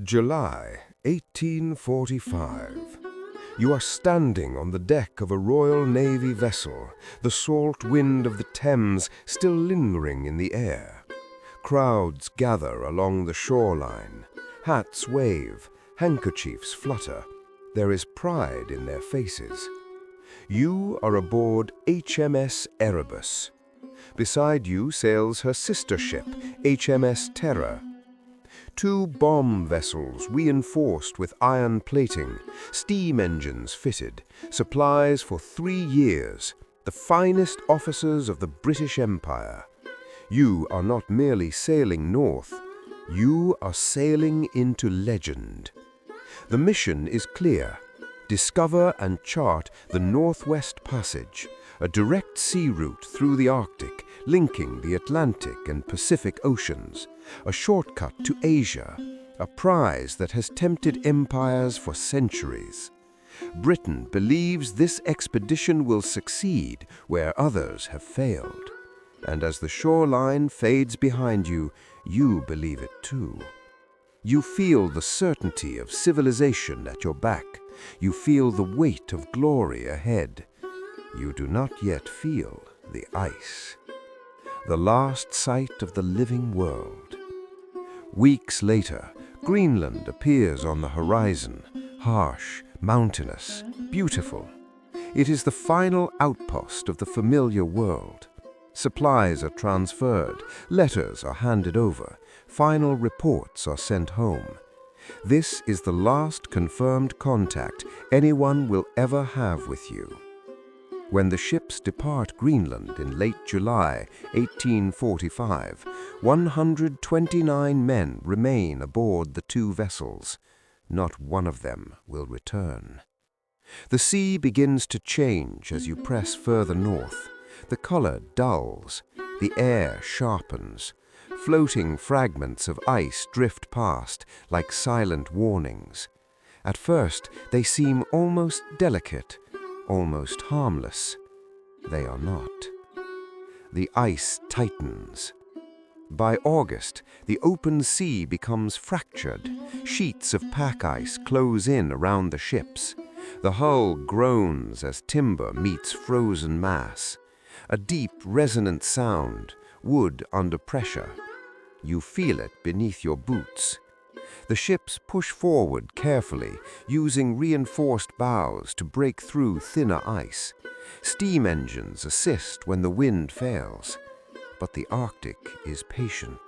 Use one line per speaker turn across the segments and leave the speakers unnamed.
July 1845. You are standing on the deck of a Royal Navy vessel, the salt wind of the Thames still lingering in the air. Crowds gather along the shoreline. Hats wave, handkerchiefs flutter. There is pride in their faces. You are aboard HMS Erebus. Beside you sails her sister ship, HMS Terror. Two bomb vessels reinforced with iron plating, steam engines fitted, supplies for 3 years, the finest officers of the British Empire. You are not merely sailing north, you are sailing into legend. The mission is clear. Discover and chart the Northwest Passage, a direct sea route through the Arctic, linking the Atlantic and Pacific Oceans, a shortcut to Asia, a prize that has tempted empires for centuries. Britain believes this expedition will succeed where others have failed. And as the shoreline fades behind you, you believe it too. You feel the certainty of civilization at your back. You feel the weight of glory ahead. You do not yet feel the ice. The last sight of the living world. Weeks later, Greenland appears on the horizon, harsh, mountainous, beautiful. It is the final outpost of the familiar world. Supplies are transferred, letters are handed over, final reports are sent home. This is the last confirmed contact anyone will ever have with you. When the ships depart Greenland in late July 1845, 129 men remain aboard the two vessels. Not one of them will return. The sea begins to change as you press further north. The color dulls, the air sharpens. Floating fragments of ice drift past like silent warnings. At first, they seem almost delicate, almost harmless. They are not. The ice tightens. By August, the open sea becomes fractured. Sheets of pack ice close in around the ships. The hull groans as timber meets frozen mass. A deep, resonant sound, wood under pressure. You feel it beneath your boots. The ships push forward carefully, using reinforced bows to break through thinner ice. Steam engines assist when the wind fails. But the Arctic is patient.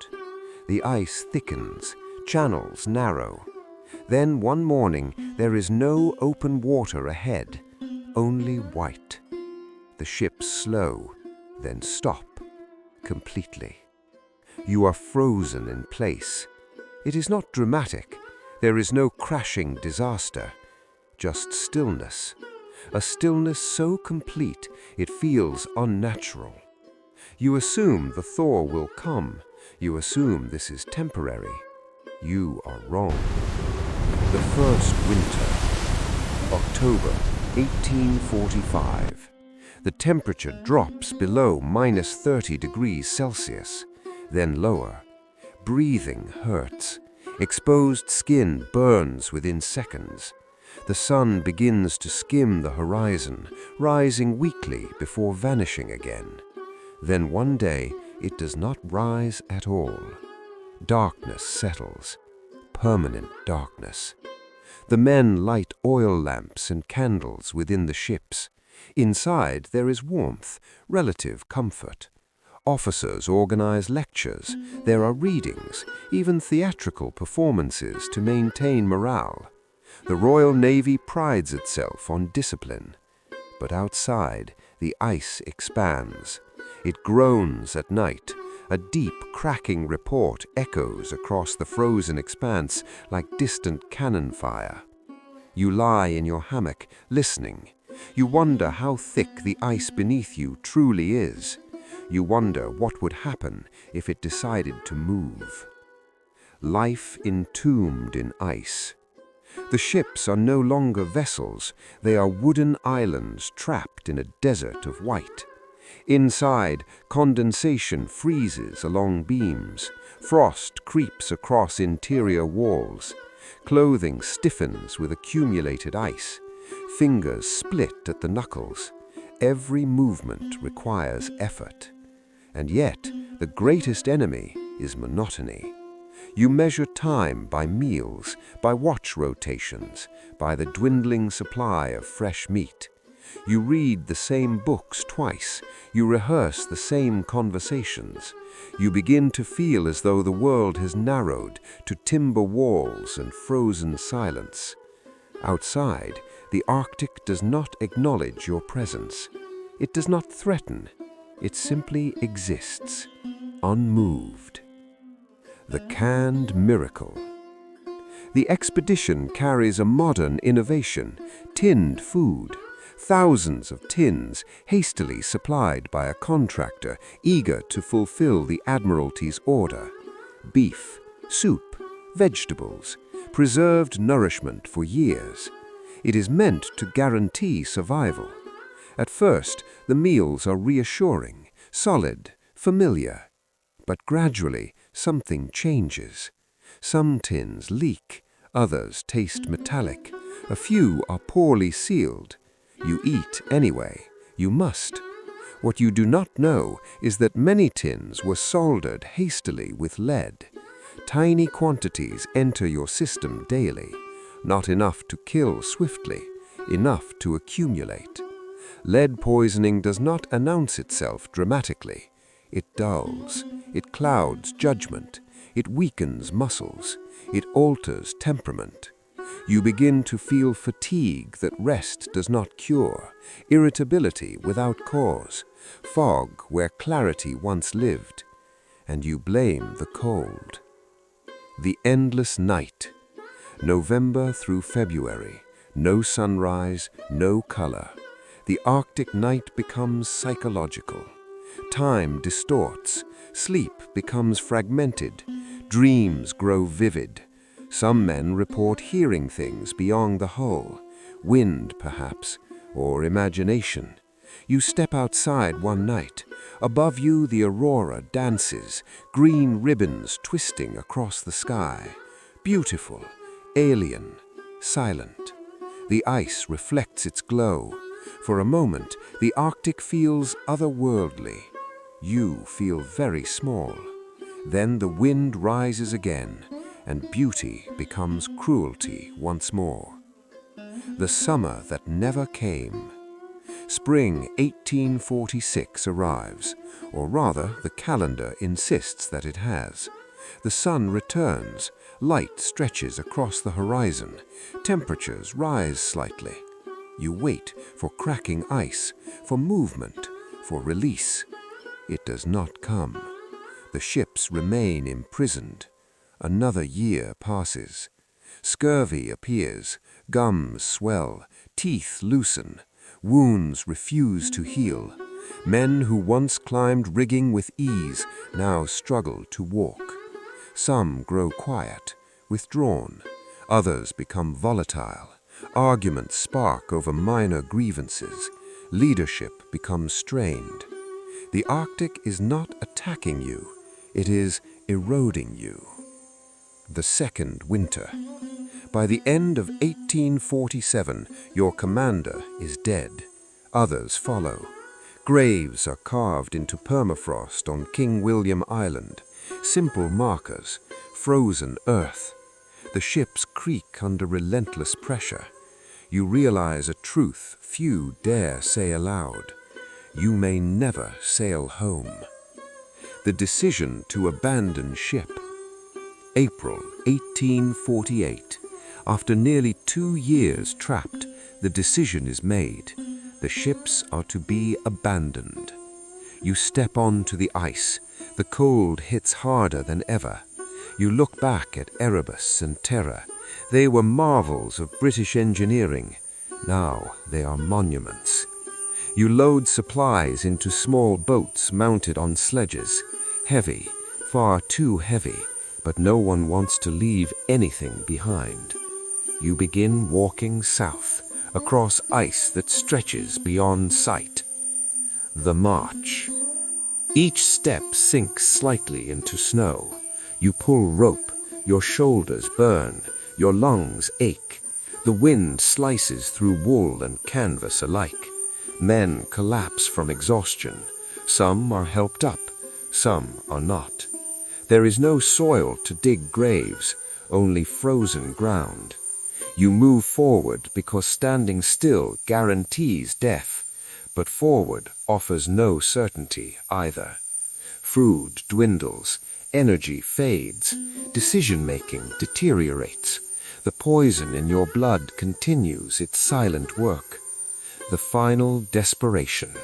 The ice thickens, channels narrow. Then one morning, there is no open water ahead, only white. The ships slow, then stop completely. You are frozen in place. It is not dramatic. There is no crashing disaster. Just stillness. A stillness so complete it feels unnatural. You assume the thaw will come. You assume this is temporary. You are wrong. The first winter. October 1845. The temperature drops below -30 degrees Celsius. Then lower. Breathing hurts. Exposed skin burns within seconds. The sun begins to skim the horizon, rising weakly before vanishing again. Then one day, it does not rise at all. Darkness settles. Permanent darkness. The men light oil lamps and candles within the ships. Inside, there is warmth, relative comfort. Officers organize lectures. There are readings, even theatrical performances to maintain morale. The Royal Navy prides itself on discipline. But outside, the ice expands. It groans at night. A deep, cracking report echoes across the frozen expanse like distant cannon fire. You lie in your hammock, listening. You wonder how thick the ice beneath you truly is. You wonder what would happen if it decided to move. Life entombed in ice. The ships are no longer vessels. They are wooden islands trapped in a desert of white. Inside, condensation freezes along beams. Frost creeps across interior walls.
Clothing stiffens with accumulated ice. Fingers split at the knuckles. Every movement requires effort. And yet, the greatest enemy is monotony. You measure time by meals, by watch rotations, by the dwindling supply of fresh meat. You read the same books twice. You rehearse the same conversations. You begin to feel as though the world has narrowed to timber walls and frozen silence. Outside, the Arctic does not acknowledge your presence. It does not threaten. It simply exists, unmoved. The Canned Miracle. The expedition carries a modern innovation: tinned food. Thousands of tins hastily supplied by a contractor eager to fulfill the Admiralty's order. Beef, soup, vegetables, preserved nourishment for years. It is meant to guarantee survival. At first, the meals are reassuring, solid, familiar. But gradually, something changes. Some tins leak, others taste metallic, a few are poorly sealed. You eat anyway. You must. What you do not know is that many tins were soldered hastily with lead. Tiny quantities enter your system daily, not enough to kill swiftly, enough to accumulate. Lead poisoning does not announce itself dramatically. It dulls, it clouds judgment, it weakens muscles, it alters temperament. You begin to feel fatigue that rest does not cure, irritability without cause, fog where clarity once lived, and you blame the cold. The endless night. November through February, no sunrise, no color. The Arctic night becomes psychological. Time distorts, sleep becomes fragmented, dreams grow vivid. Some men report hearing things beyond the hull, wind perhaps, or imagination. You step outside one night. Above you the aurora dances, green ribbons twisting across the sky. Beautiful, alien, silent. The ice reflects its glow. For a moment, the Arctic feels otherworldly. You feel very small. Then the wind rises again, and beauty becomes cruelty once more. The summer that never came. Spring 1846 arrives, or rather, the calendar insists that it has. The sun returns, light stretches across the horizon, temperatures rise slightly. You wait for cracking ice, for movement, for release. It does not come. The ships remain imprisoned. Another year passes. Scurvy appears, gums swell, teeth loosen, wounds refuse to heal. Men who once climbed rigging with ease now struggle to walk. Some grow quiet, withdrawn. Others become volatile. Arguments spark over minor grievances. Leadership becomes strained. The Arctic is not attacking you. It is eroding you. The second winter. By the end of 1847, your commander is dead. Others follow. Graves are carved into permafrost on King William Island. Simple markers, frozen earth. The ships creak under relentless pressure. You realize a truth few dare say aloud. You may never sail home. The decision to abandon ship. April 1848. After nearly 2 years trapped, the decision is made. The ships are to be abandoned. You step onto the ice. The cold hits harder than ever. You look back at Erebus and Terror. They were marvels of British engineering. Now they are monuments. You load supplies into small boats mounted on sledges. Heavy, far too heavy, but no one wants to leave anything behind. You begin walking south, across ice that stretches beyond sight. The march. Each step sinks slightly into snow. You pull rope, your shoulders burn, Your lungs ache. The wind slices through wool and canvas alike. Men collapse from exhaustion. Some are helped up, some are not. There is no soil to dig graves, only frozen ground. You move forward because standing still guarantees death, but forward offers no certainty either. Food dwindles, energy fades, decision-making deteriorates. The poison in your blood continues its silent work. The final desperation.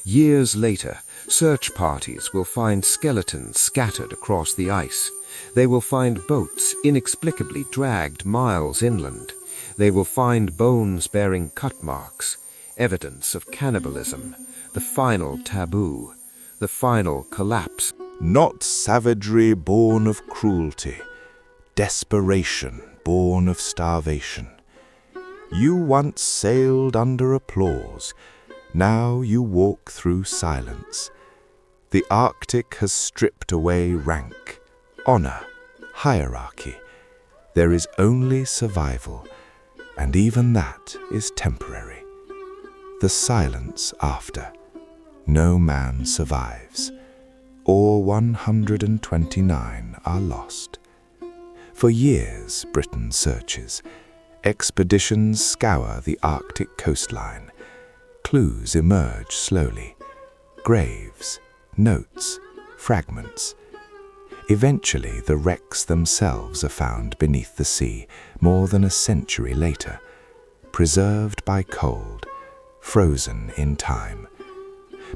Years later, search parties will find skeletons scattered across the ice. They will find boats inexplicably dragged miles inland. They will find bones bearing cut marks, evidence of cannibalism, the final taboo, the final collapse.
Not savagery born of cruelty, desperation born of starvation. You once sailed under applause, now you walk through silence. The Arctic has stripped away rank, honor, hierarchy. There is only survival, and even that is temporary. The silence after. No man survives. All 129 are lost. For years, Britain searches. Expeditions scour the Arctic coastline. Clues emerge slowly. Graves, notes, fragments. Eventually, the wrecks themselves are found beneath the sea more than a century later, preserved by cold, frozen in time.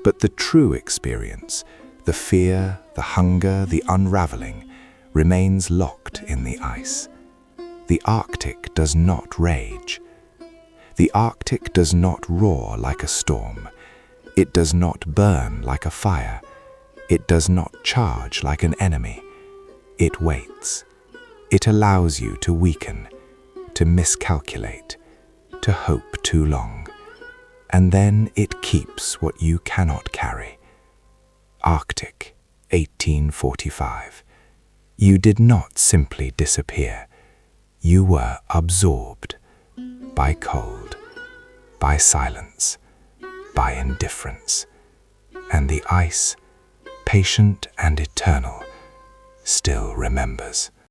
But the true experience, the fear, the hunger, the unraveling, remains locked in the ice. The Arctic does not rage. The Arctic does not roar like a storm. It does not burn like a fire. It does not charge like an enemy. It waits. It allows you to weaken, to miscalculate, to hope too long. And then it keeps what you cannot carry. Arctic, 1845. You did not simply disappear. You were absorbed by cold, by silence, by indifference. And the ice, patient and eternal, still remembers.